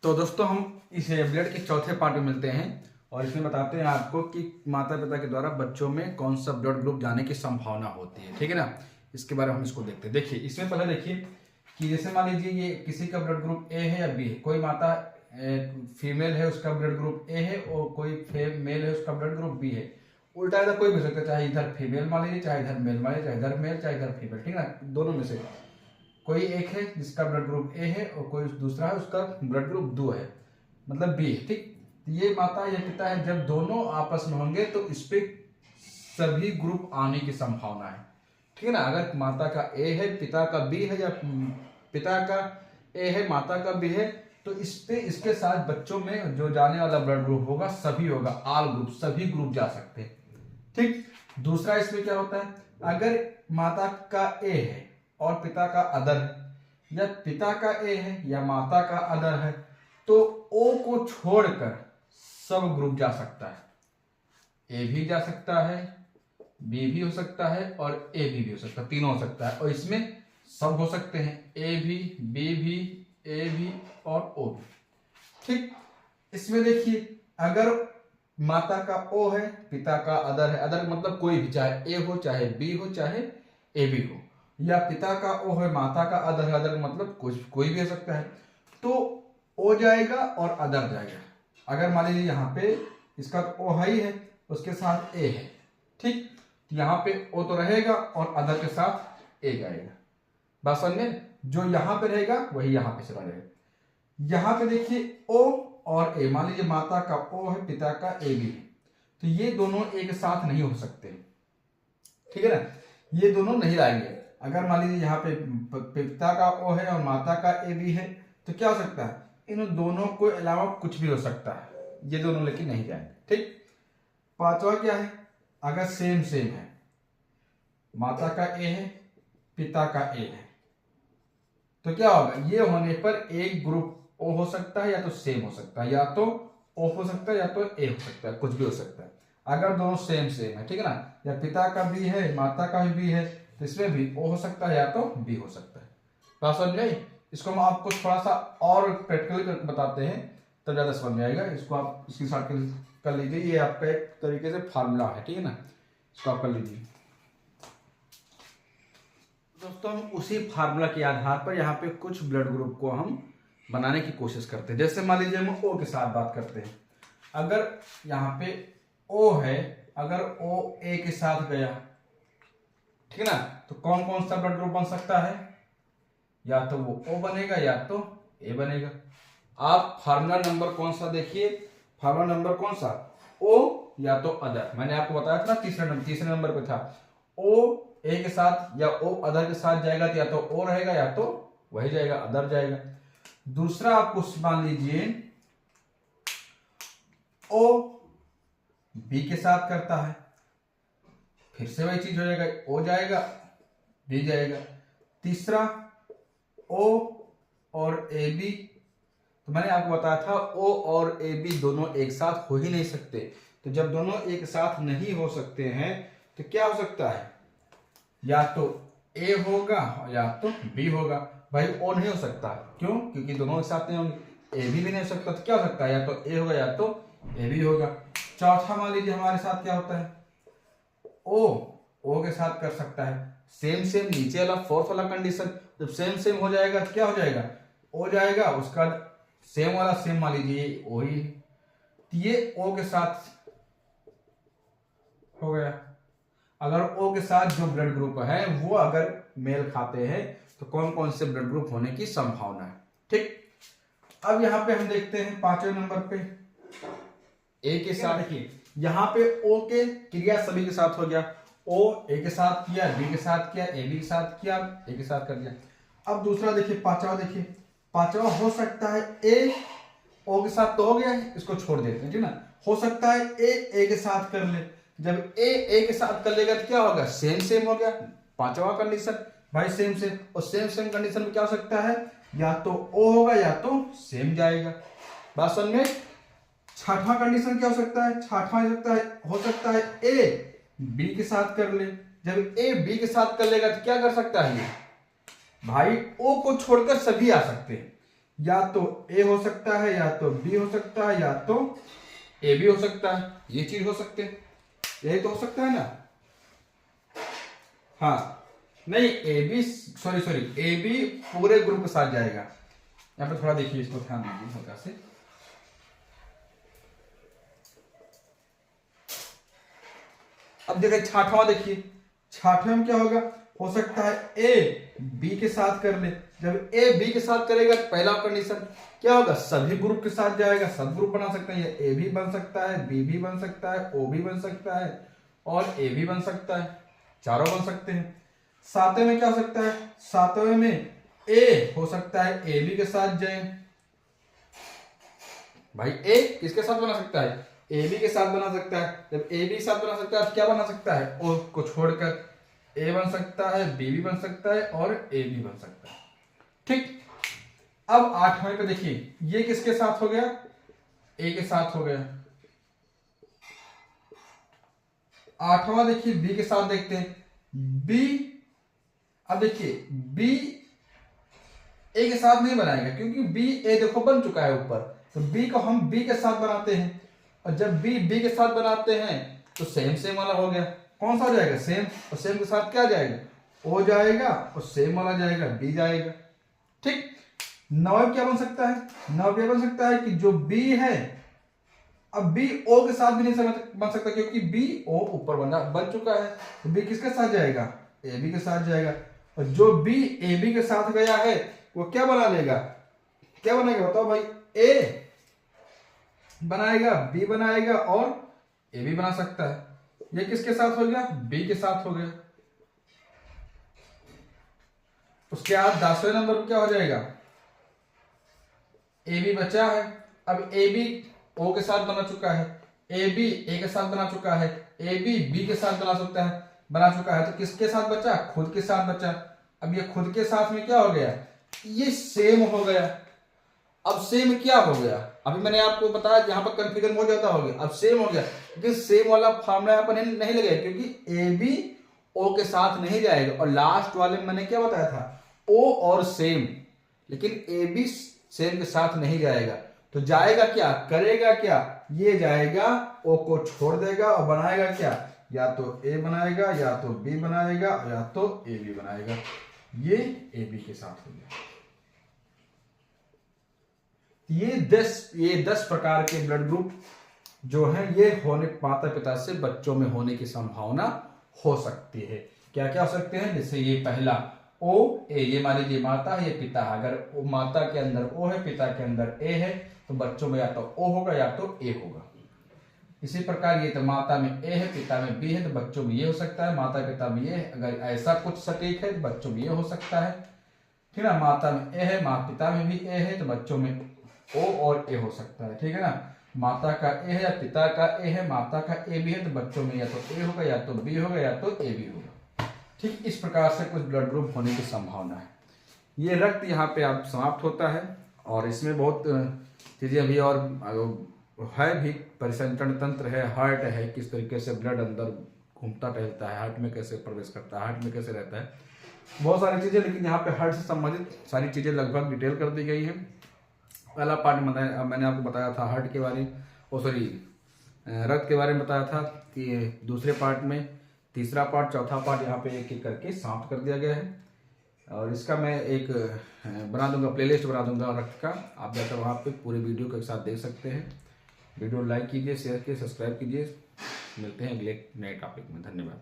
तो दोस्तों हम इस ब्लड के चौथे पार्ट में मिलते हैं और इसमें बताते हैं आपको कि माता पिता के द्वारा बच्चों में कौन सा ब्लड ग्रुप जाने की संभावना होती है। ठीक है ना, इसके बारे में हम इसको देखते हैं। देखिए इसमें पहले देखिए कि जैसे मान लीजिए ये किसी का ब्लड ग्रुप ए है या बी है। कोई माता फीमेल है उसका ब्लड ग्रुप ए है और कोई मेल है उसका ब्लड ग्रुप बी है। उल्टा इधर कोई भी हो सकता है, चाहे इधर फीमेल मान लीजिए, चाहे इधर मेल मान लीजिए, चाहे इधर मेल चाहे इधर फीमेल। ठीक है ना, दोनों में से कोई एक है जिसका ब्लड ग्रुप ए है और कोई दूसरा है उसका ब्लड ग्रुप 2 है, मतलब बी है। ठीक, ये माता या पिता है, जब दोनों आपस में होंगे तो इस पे सभी ग्रुप आने की संभावना है। ठीक है ना, अगर माता का ए है पिता का बी है या पिता का ए है माता का बी है तो इस पे इसके साथ बच्चों में जो जाने वाला ब्लड ग्रुप होगा सभी होगा, ऑल ग्रुप, सभी ग्रुप जा सकते हैं। ठीक, दूसरा इसमें क्या होता है, अगर माता का ए है और पिता का अदर है या पिता का ए है या माता का अदर है तो ओ को छोड़कर सब ग्रुप जा सकता है। ए भी जा सकता है, बी भी हो सकता है और ए भी हो सकता है, तीनों हो सकता है। और इसमें सब हो सकते हैं, ए भी, बी भी, ए भी और ओ भी। ठीक, इसमें देखिए अगर माता का ओ है पिता का अदर है, अदर मतलब कोई भी, चाहे ए हो चाहे बी हो चाहे ए बी हो, या पिता का ओ है माता का अदर है, अदर मतलब कोई भी हो सकता है, तो ओ जाएगा और अदर जाएगा। अगर मान लीजिए यहाँ पे इसका ओ ही है उसके साथ ए है, ठीक, यहाँ पे ओ तो रहेगा और अदर के साथ ए जाएगा। बात समझे, जो यहाँ पे रहेगा वही यहाँ पे चला जाएगा। यहाँ पे देखिए ओ और ए, मान लीजिए माता का ओ है पिता का ए भी है तो ये दोनों एक साथ नहीं हो सकते। ठीक है ना, ये दोनों नहीं आएंगे। अगर मान लीजिए यहाँ पे पिता का ओ है और माता का ए बी है तो क्या हो सकता है, इन दोनों को अलावा कुछ भी हो सकता है, ये दोनों लेकिन नहीं जाएंगे। ठीक, पांचवा क्या है, अगर सेम सेम है, माता का ए है पिता का ए है तो क्या होगा, ये होने पर एक ग्रुप ओ हो सकता है या तो सेम हो सकता है, या तो ओ हो सकता है या तो ए हो सकता है, कुछ भी हो सकता है अगर दोनों सेम सेम है। ठीक है ना, या पिता का बी है माता का भी है तो इसमें भी ओ हो सकता है या तो बी हो सकता है। बात समझ में आई? इसको हम आपको थोड़ा सा और प्रैक्टिकली बताते हैं तो ज्यादा समझ में आएगा। इसको आप इसके साथ कर लीजिए, ये आपका एक तरीके से फार्मूला है। ठीक है ना, इसको आप कर लीजिए। दोस्तों हम उसी फार्मूला के आधार पर यहाँ पे कुछ ब्लड ग्रुप को हम बनाने की कोशिश करते हैं। जैसे मान लीजिए हम ओ के साथ बात करते हैं, अगर यहाँ पे ओ है, अगर ओ ए के साथ गया, ठीक है ना, तो कौन कौन सा ब्लड ग्रुप बन सकता है, या तो वो ओ बनेगा या तो ए बनेगा। आप फार्मूला नंबर कौन सा देखिए, फार्मूला नंबर कौन सा, ओ या तो अदर। मैंने आपको बताया था ना तीसरे नंबर पे था, ओ ए के साथ या ओ अदर के साथ जाएगा तो या तो ओ रहेगा या तो वही जाएगा, अदर जाएगा। दूसरा आपको मान लीजिए ओ बी के साथ करता है, फिर से वही चीज हो जाएगा, ओ जाएगा बी जाएगा। तीसरा ओ और ए बी, तो मैंने आपको बताया था ओ और ए बी दोनों एक साथ हो ही नहीं सकते। तो जब दोनों एक साथ नहीं हो सकते हैं तो क्या हो सकता है, या तो ए होगा या तो बी होगा। भाई ओ नहीं हो सकता, क्यों, क्योंकि दोनों एक साथ नहीं होंगे। ए भी नहीं हो सकता, तो क्या हो सकता है, या तो ए होगा या तो ए बी होगा। चौथा मान लीजिए हमारे साथ क्या होता है, ओ के साथ कर सकता है, सेम सेम नीचे वाला फोर्थ वाला कंडीशन, जब सेम सेम हो जाएगा तो क्या हो जाएगा, ओ जाएगा, उसका सेम वाला सेम मान लीजिए ओ ही, ये ओ के साथ हो गया। अगर ओ के साथ जो ब्लड ग्रुप है वो अगर मेल खाते हैं तो कौन कौन से ब्लड ग्रुप होने की संभावना है। ठीक, अब यहां पे हम देखते हैं पांचवें नंबर पे ए के साथ। देखिए यहां पे ओ के क्रिया सभी के साथ हो गया, ओ ए के साथ किया, बी के साथ किया, ए बी के साथ किया, ए के साथ कर दिया। अब दूसरा देखिए पांचवा, देखिए पांचवा हो सकता है ए ओ के साथ तो हो गया है, इसको छोड़ देते हैं, ठीक ना, हो सकता है ए के साथ कर ले। जब ए के साथ कर लेगा तो क्या होगा, सेम सेम हो गया, पांचवा कंडीशन भाई सेम सेम। और सेम सेम कंडीशन में क्या हो सकता है, या तो ओ होगा या तो सेम जाएगा। बात समझ में? छठवां कंडीशन क्या हो सकता है, छठवां हो सकता है ए बी के साथ कर ले। जब ए बी के साथ कर लेगा तो क्या कर सकता है, भाई ओ को छोड़कर सभी आ सकते हैं। या तो ए हो सकता है, या तो बी हो सकता है, या तो ए बी हो सकता है। ये चीज हो सकते हैं, यही तो हो सकता है ना। हाँ नहीं, A B sorry A B पूरे ग्रुप के साथ जाएगा। यहाँ पे थोड़ा देखिए, इसको ध्यान दीजिए हल्का से। अब देखिए छाठवां, देखिए छाठवें में क्या होगा, हो सकता है ए बी के साथ कर ले। जब ए बी के साथ करेगा तो पहला कंडीशन क्या होगा, सभी ग्रुप के साथ जाएगा, सब ग्रुप बना सकते हैं। ए भी बन सकता है, बी भी बन सकता है, ओ भी बन सकता है और ए भी बन सकता है, चारों बन सकते हैं। सातवें में क्या हो सकता है, सातवें में ए हो सकता है ए बी के साथ जाए। भाई ए किसके साथ बना सकता है, ए बी के साथ बना सकता है। जब ए बी के साथ बना सकता है, क्या बना सकता है, ओ को छोड़कर ए बन सकता है, बी भी बन सकता है और ए भी बन सकता है। ठीक, अब आठवें पे देखिए, ये किसके साथ हो गया, ए के साथ हो गया। आठवां देखिए बी के साथ, देखते हैं बी। अब देखिए बी ए के साथ नहीं बनाएगा, क्योंकि बी ए देखो बन चुका है ऊपर, तो बी को हम बी के साथ बनाते हैं। और जब बी बी के साथ बनाते हैं तो सेम सेम वाला हो गया। कौन सा जाएगा, सेम, और सेम के साथ क्या जाएगा, ओ जाएगा, और सेम वाला जाएगा, बी जाएगा। ठीक, नौ क्या बन सकता है, नौ क्या बन सकता है कि जो बी है, अब बी ओ के साथ भी नहीं बन सकता, क्योंकि बी ओ ऊपर बन चुका है। तो बी किसके साथ जाएगा, ए बी के साथ जाएगा। और जो बी ए बी के साथ गया है वो क्या बना लेगा, क्या बनाएगा बताओ भाई, ए बनाएगा, बी बनाएगा और ए भी बना सकता है। ये किसके साथ हो गया, बी के साथ हो गया। उसके बाद 10वें नंबर पर क्या हो जाएगा, ए बी बचा है। अब ए बी ओ के साथ बना चुका है, ए बी ए के साथ बना चुका है, ए बी बी के साथ बना चुका है। तो किसके साथ बचा, खुद के साथ बचा। अब ये खुद के साथ में क्या हो गया, ये सेम हो गया। अब सेम क्या हो गया, अभी मैंने आपको बताया, यहां पर कंफ्यूजन हो जाता होगा। अब सेम हो गया, लेकिन सेम वाला फॉर्मूला यहाँ पर नहीं लगेगा, क्योंकि ए बी ओ के साथ नहीं जाएगा। और लास्ट वाले में मैंने क्या बताया था, ओ और सेम, लेकिन ए बी सेम के साथ नहीं जाएगा। तो जाएगा क्या, करेगा क्या, ये जाएगा, ओ को छोड़ देगा और बनाएगा क्या, या तो ए बनाएगा, या तो बी बनाएगा, या तो ए बी बनाएगा। ये ए बी के साथ हो गया। ये 10 प्रकार के ब्लड ग्रुप जो है, ये होने माता पिता से बच्चों में होने की संभावना हो सकती है। क्या क्या हो सकते हैं, जैसे ये पहला ओ ए, ये मान लीजिए माता है, ये पिता है। अगर माता के अंदर ओ है, पिता के अंदर ए है, तो बच्चों में या तो ओ होगा या तो ए होगा। इसी प्रकार ये तो माता में ए है, पिता में बी है, तो बच्चों में ये हो सकता है। माता पिता में ये है, अगर ऐसा कुछ सटीक है तो बच्चों में ये हो सकता है। ठीक है ना, माता में ए है, माता पिता में भी ए है, तो बच्चों में ओ और ए हो सकता है। ठीक है ना, माता का ए है या पिता का ए है, माता का ए भी है, तो बच्चों में या तो ए होगा, या तो बी होगा, या तो ए बी होगा। ठीक, इस प्रकार से कुछ ब्लड ग्रुप होने की संभावना है। ये रक्त यहाँ पे आप समाप्त होता है, और इसमें बहुत चीजें अभी और है भी, परिसंचरण तंत्र है, हार्ट है, किस तरीके से ब्लड अंदर घूमता टहलता है, हार्ट में कैसे प्रवेश करता है, हार्ट में कैसे रहता है, बहुत सारी चीजें। लेकिन यहाँ पे हार्ट से संबंधित सारी चीजें लगभग डिटेल कर दी गई है। पहला पार्ट मैंने आपको बताया था हार्ट के बारे में, रक्त के बारे में बताया था कि दूसरे पार्ट में, तीसरा पार्ट, चौथा पार्ट यहाँ पे एक एक करके समाप्त कर दिया गया है। और इसका मैं एक बना दूंगा, प्लेलिस्ट बना दूंगा रक्त का, आप जाकर वहाँ पे पूरे वीडियो के साथ देख सकते हैं। वीडियो लाइक कीजिए, शेयर कीजिए, सब्सक्राइब कीजिए। मिलते हैं अगले नए टॉपिक में। धन्यवाद।